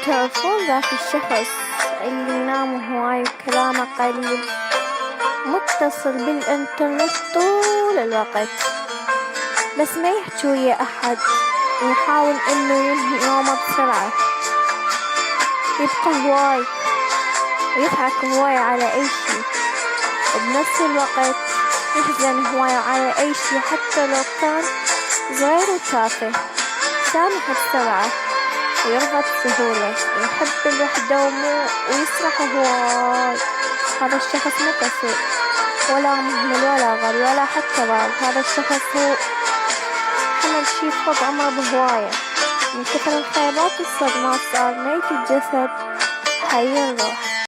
تعرفون ذاك الشخص اللي ينام هواي وكلامه قليل، متصل بالإنترنت طول الوقت بس ما يحكي ويا أحد، ويحاول إنه ينهي يومه بسرعة، يبقى هواي ويضحك هواي على أي شي، وبنفس الوقت يحزن هواي على أي شي حتى لو كان صغير وتافه. سامح بسرعة ويرضى بسهولة، يحب الوحدة ويسرح هواي. هذا الشخص مو كسول ولا مهمل ولا غبي ولا حتى بارد، هذا الشخص هو حمل شي فوق عمره بهواية. من كثر الخيبات والصدمات صار ميت الجسد حي الروح.